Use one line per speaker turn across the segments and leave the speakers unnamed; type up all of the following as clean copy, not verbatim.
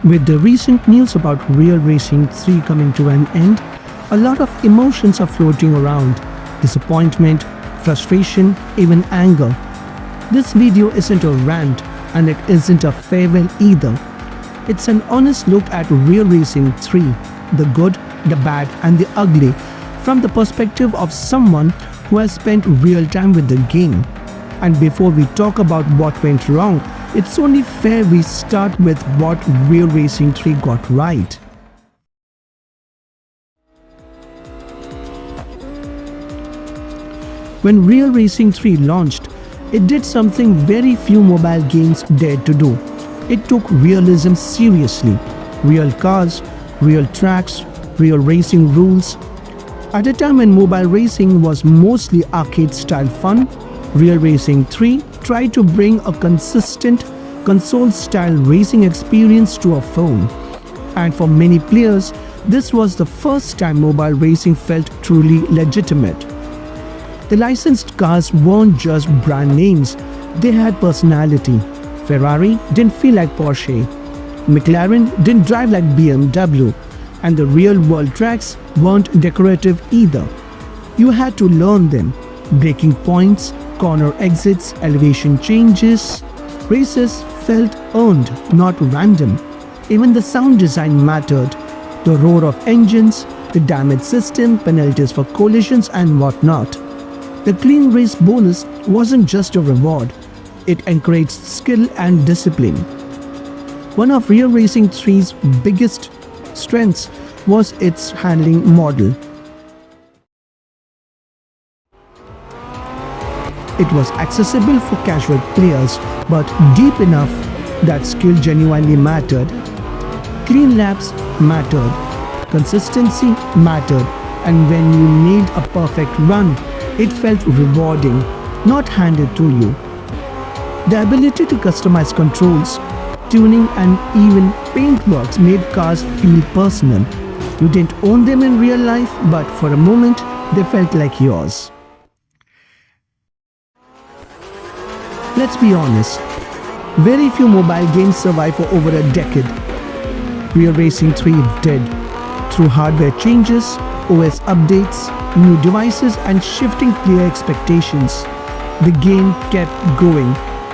With the recent news about Real Racing 3 coming to an end, a lot of emotions are floating around. Disappointment, frustration, even anger. This video isn't a rant and it isn't a farewell either. It's an honest look at Real Racing 3, the good, the bad and the ugly, from the perspective of someone who has spent real time with the game. And before we talk about what went wrong, it's only fair we start with what Real Racing 3 got right. When Real Racing 3 launched, it did something very few mobile games dared to do. It took realism seriously. Real cars, real tracks, real racing rules. At a time when mobile racing was mostly arcade-style fun, Real Racing 3 tried to bring a consistent console-style racing experience to a phone. And for many players, this was the first time mobile racing felt truly legitimate. The licensed cars weren't just brand names, they had personality. Ferrari didn't feel like Porsche, McLaren didn't drive like BMW, and the real-world tracks weren't decorative either. You had to learn them. Braking points, corner exits, elevation changes. Races felt earned, not random. Even the sound design mattered. The roar of engines, the damage system, penalties for collisions and whatnot. The clean race bonus wasn't just a reward, it encouraged skill and discipline. One of Real Racing 3's biggest strengths was its handling model. It was accessible for casual players, but deep enough that skill genuinely mattered. Clean laps mattered, consistency mattered, and when you nailed a perfect run, it felt rewarding, not handed to you. The ability to customize controls, tuning and even paintworks made cars feel personal. You didn't own them in real life, but for a moment, they felt like yours. Let's be honest, very few mobile games survive for over a decade. Real Racing 3 did, through hardware changes, OS updates, new devices and shifting player expectations. The game kept going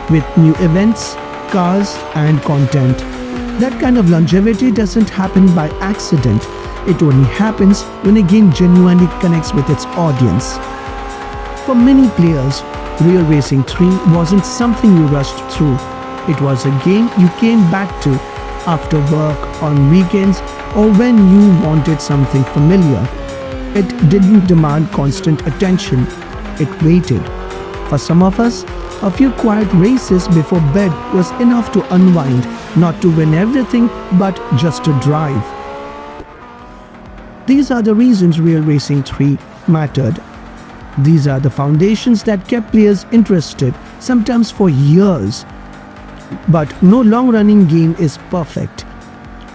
with new events, cars and content. That kind of longevity doesn't happen by accident. It only happens when a game genuinely connects with its audience. For many players, Real Racing 3 wasn't something you rushed through. It was a game you came back to after work, on weekends, or when you wanted something familiar. It didn't demand constant attention. It waited. For some of us, a few quiet races before bed was enough to unwind, not to win everything, but just to drive. These are the reasons Real Racing 3 mattered. These are the foundations that kept players interested, sometimes for years. But no long-running game is perfect.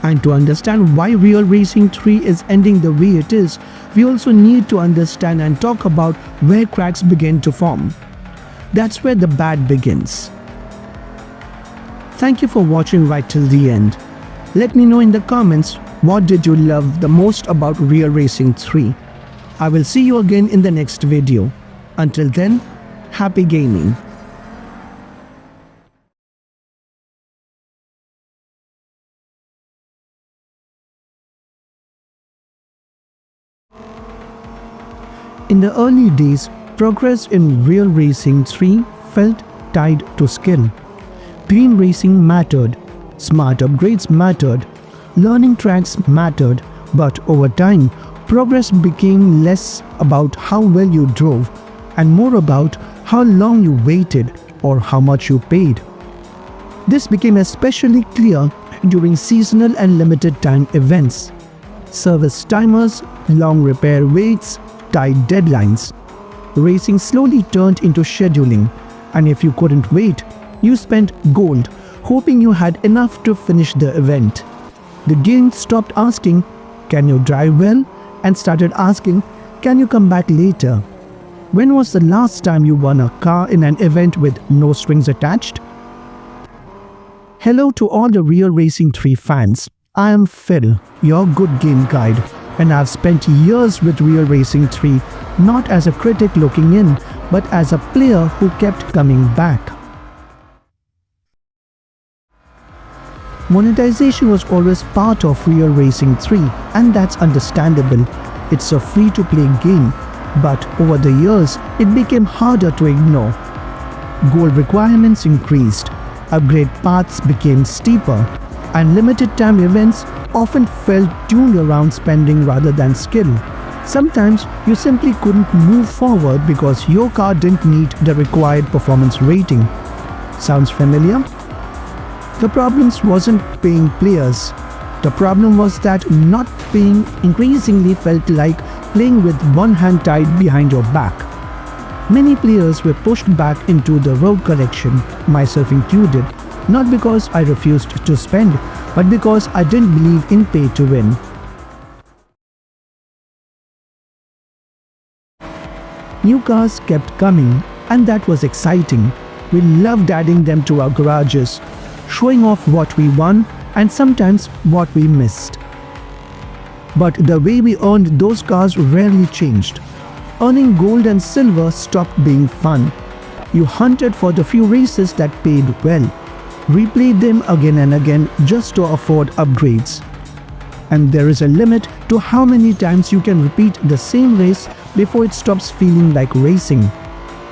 And to understand why Real Racing 3 is ending the way it is, we also need to understand and talk about where cracks begin to form. That's where the bad begins. Thank you for watching right till the end. Let me know in the comments, what did you love the most about Real Racing 3? I will see you again in the next video. Until then, happy gaming. In the early days, progress in Real Racing 3 felt tied to skill. Clean racing mattered, smart upgrades mattered, learning tracks mattered, but over time, progress became less about how well you drove and more about how long you waited or how much you paid. This became especially clear during seasonal and limited time events. Service timers, long repair waits, tight deadlines. Racing slowly turned into scheduling, and if you couldn't wait, you spent gold hoping you had enough to finish the event. The game stopped asking, "Can you drive well?" and started asking, "Can you come back later?" When was the last time you won a car in an event with no strings attached? Hello to all the Real Racing 3 fans. I am Phil, your good game guide, and I've spent years with Real Racing 3, not as a critic looking in, but as a player who kept coming back. Monetization was always part of Real Racing 3, and that's understandable. It's a free-to-play game, but over the years, it became harder to ignore. Gold requirements increased, upgrade paths became steeper, and limited-time events often felt tuned around spending rather than skill. Sometimes you simply couldn't move forward because your car didn't meet the required performance rating. Sounds familiar? The problem wasn't paying players. The problem was that not paying increasingly felt like playing with one hand tied behind your back. Many players were pushed back into the road collection, myself included, not because I refused to spend, but because I didn't believe in pay to win. New cars kept coming, and that was exciting. We loved adding them to our garages, showing off what we won and sometimes what we missed. But the way we earned those cars rarely changed. Earning gold and silver stopped being fun. You hunted for the few races that paid well, replayed them again and again just to afford upgrades. And there is a limit to how many times you can repeat the same race before it stops feeling like racing.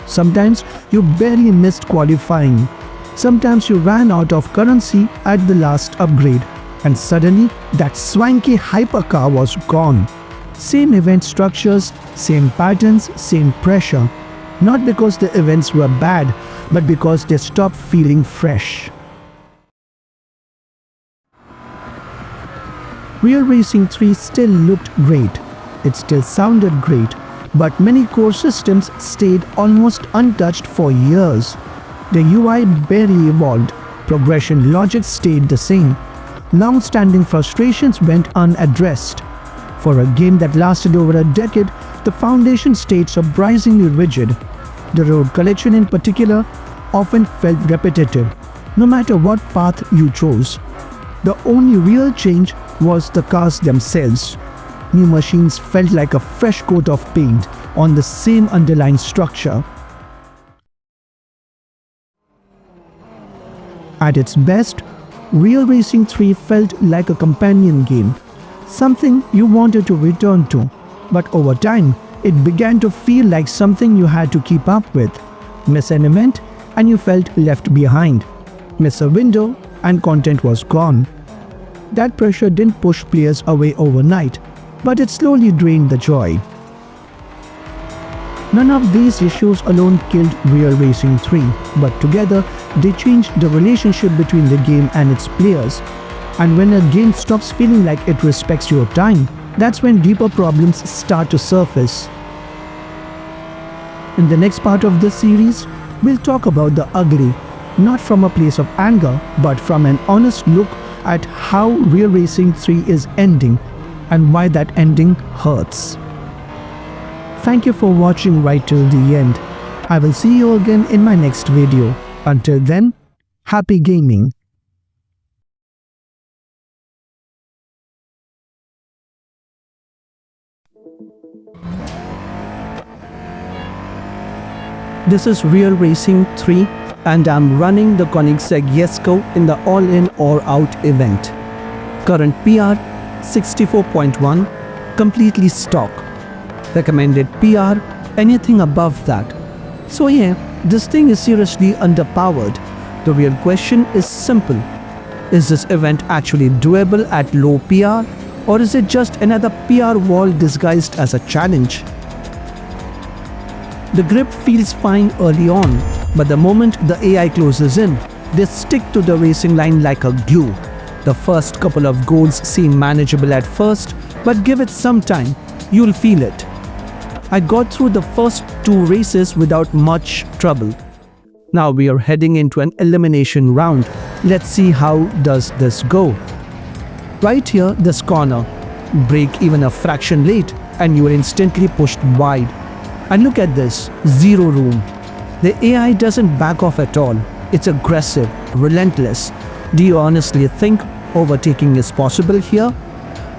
Sometimes you barely missed qualifying. Sometimes you ran out of currency at the last upgrade, and suddenly that swanky hypercar was gone. Same event structures, same patterns, same pressure. Not because the events were bad, but because they stopped feeling fresh. Real Racing 3 still looked great. It still sounded great, but many core systems stayed almost untouched for years. The UI barely evolved, progression logic stayed the same. Long-standing frustrations went unaddressed. For a game that lasted over a decade, the foundation stayed surprisingly rigid. The road collection in particular often felt repetitive, no matter what path you chose. The only real change was the cars themselves. New machines felt like a fresh coat of paint on the same underlying structure. At its best, Real Racing 3 felt like a companion game, something you wanted to return to, but over time, it began to feel like something you had to keep up with. Miss an event and you felt left behind. Miss a window and content was gone. That pressure didn't push players away overnight, but it slowly drained the joy. None of these issues alone killed Real Racing 3, but together they changed the relationship between the game and its players. And when a game stops feeling like it respects your time, that's when deeper problems start to surface. In the next part of this series, we'll talk about the ugly, not from a place of anger, but from an honest look at how Real Racing 3 is ending and why that ending hurts. Thank you for watching right till the end. I will see you again in my next video. Until then, happy gaming. This is Real Racing 3 and I'm running the Koenigsegg Jesko in the all-in or out event. Current PR 64.1, completely stock. Recommended PR anything above that. So yeah, this thing is seriously underpowered. The real question is simple. Is this event actually doable at low PR, or is it just another PR wall disguised as a challenge? The grip feels fine early on, but the moment the AI closes in, they stick to the racing line like a glue. The first couple of goals seem manageable at first, but give it some time, you'll feel it. I got through the first 2 races without much trouble. Now we are heading into an elimination round. Let's see how does this go. Right here, this corner. Brake even a fraction late and you are instantly pushed wide. And look at this, zero room. The AI doesn't back off at all. It's aggressive, relentless. Do you honestly think overtaking is possible here?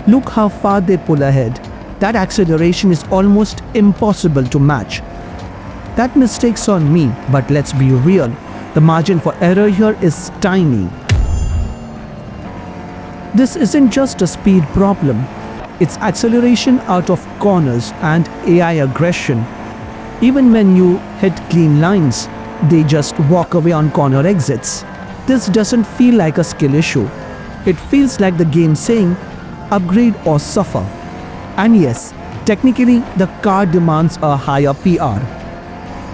Look how far they pull ahead. That acceleration is almost impossible to match. That mistake's on me, but let's be real. The margin for error here is tiny. This isn't just a speed problem. It's acceleration out of corners and AI aggression. Even when you hit clean lines, they just walk away on corner exits. This doesn't feel like a skill issue. It feels like the game saying, upgrade or suffer. And yes, technically the car demands a higher PR.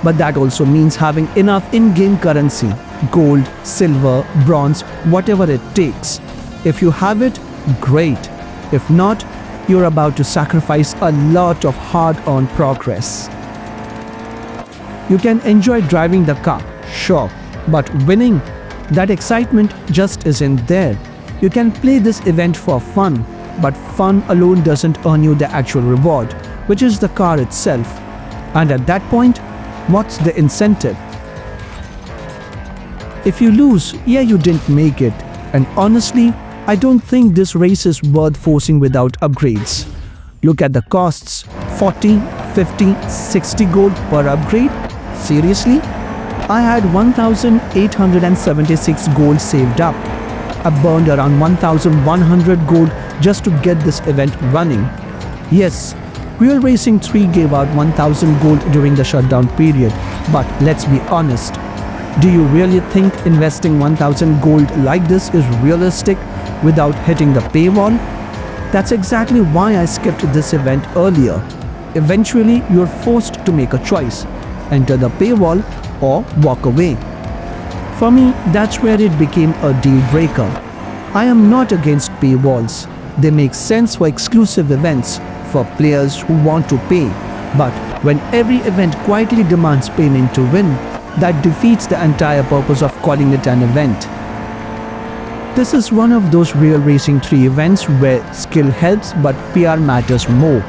But that also means having enough in-game currency, gold, silver, bronze, whatever it takes. If you have it, great. If not, you're about to sacrifice a lot of hard-earned progress. You can enjoy driving the car, sure, but winning, that excitement just isn't there. You can play this event for fun, but fun alone doesn't earn you the actual reward, which is the car itself. And at that point, what's the incentive? If you lose, yeah, you didn't make it. And honestly, I don't think this race is worth forcing without upgrades. Look at the costs, 40, 50, 60 gold per upgrade? Seriously? I had 1,876 gold saved up. I burned around 1,100 gold just to get this event running. Yes, Real Racing 3 gave out 1,000 gold during the shutdown period, but let's be honest. Do you really think investing 1,000 gold like this is realistic without hitting the paywall? That's exactly why I skipped this event earlier. Eventually, you're forced to make a choice. Enter the paywall or walk away. For me, that's where it became a deal breaker. I am not against paywalls. They make sense for exclusive events, for players who want to pay. But when every event quietly demands payment to win, that defeats the entire purpose of calling it an event. This is one of those Real Racing 3 events where skill helps but PR matters more.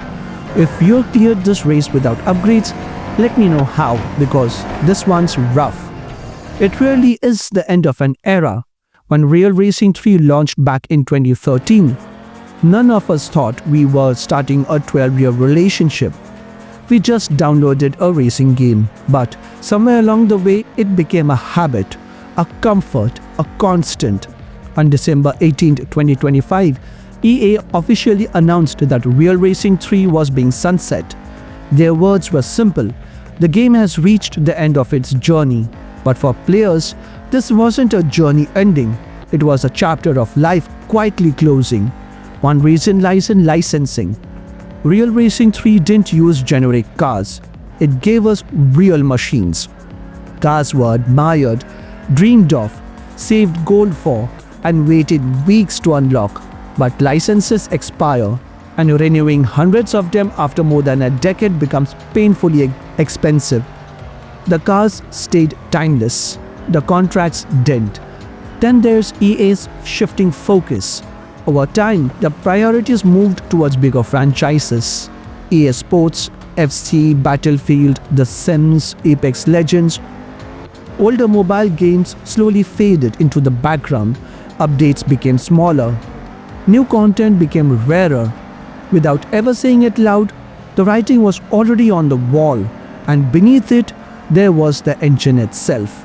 If you cleared this race without upgrades, let me know how, because this one's rough. It really is the end of an era. When Real Racing 3 launched back in 2013, none of us thought we were starting a 12-year relationship. We just downloaded a racing game, but somewhere along the way it became a habit, a comfort, a constant. On December 18, 2025, EA officially announced that Real Racing 3 was being sunset. Their words were simple: the game has reached the end of its journey. But for players, this wasn't a journey ending. It was a chapter of life quietly closing. One reason lies in licensing. Real Racing 3 didn't use generic cars. It gave us real machines. Cars were admired, dreamed of, saved gold for, and waited weeks to unlock. But licenses expire, and renewing hundreds of them after more than a decade becomes painfully expensive. The cars stayed timeless. The contracts didn't. Then there's EA's shifting focus. Over time, the priorities moved towards bigger franchises. EA Sports, FC, Battlefield, The Sims, Apex Legends. Older mobile games slowly faded into the background. Updates became smaller. New content became rarer. Without ever saying it loud, the writing was already on the wall, and beneath it, there was the engine itself.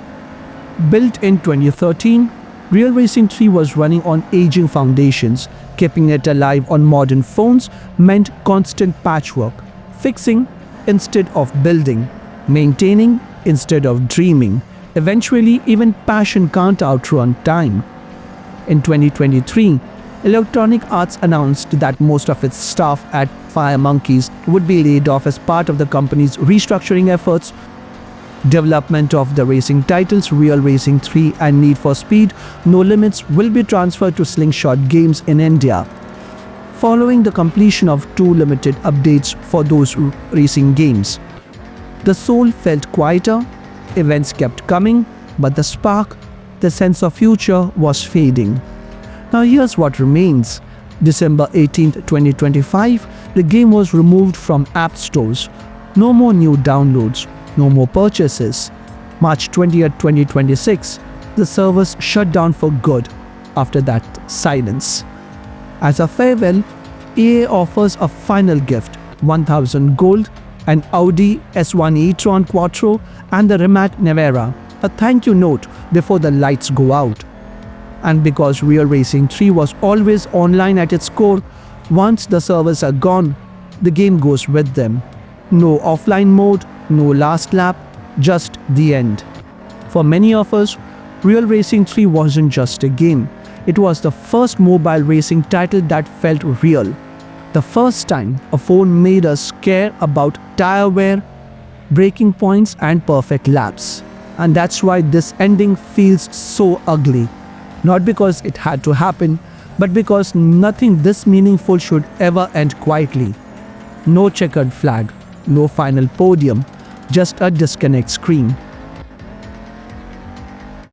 Built in 2013, Real Racing 3 was running on aging foundations. Keeping it alive on modern phones meant constant patchwork, fixing instead of building, maintaining instead of dreaming. Eventually, even passion can't outrun time. In 2023, Electronic Arts announced that most of its staff at Fire Monkeys would be laid off as part of the company's restructuring efforts. Development of the racing titles Real Racing 3 and Need for Speed No Limits will be transferred to Slingshot Games in India. Following the completion of 2 limited updates for those racing games, the soul felt quieter, events kept coming, but the spark, the sense of future was fading. Now here's what remains. December 18, 2025, the game was removed from app stores. No more new downloads. No more purchases. March 20th, 2026, the servers shut down for good. after that silence. As a farewell, EA offers a final gift: 1000 gold, an Audi S1 e-tron Quattro, and the Rimac Nevera, a thank you note before the lights go out. And because Real Racing 3 was always online at its core, once the servers are gone, the game goes with them. No offline mode, no last lap, just the end. For many of us, Real Racing 3 wasn't just a game. It was the first mobile racing title that felt real. The first time a phone made us care about tire wear, braking points, and perfect laps. And that's why this ending feels so ugly. Not because it had to happen, but because nothing this meaningful should ever end quietly. No checkered flag, no final podium, just a disconnect screen.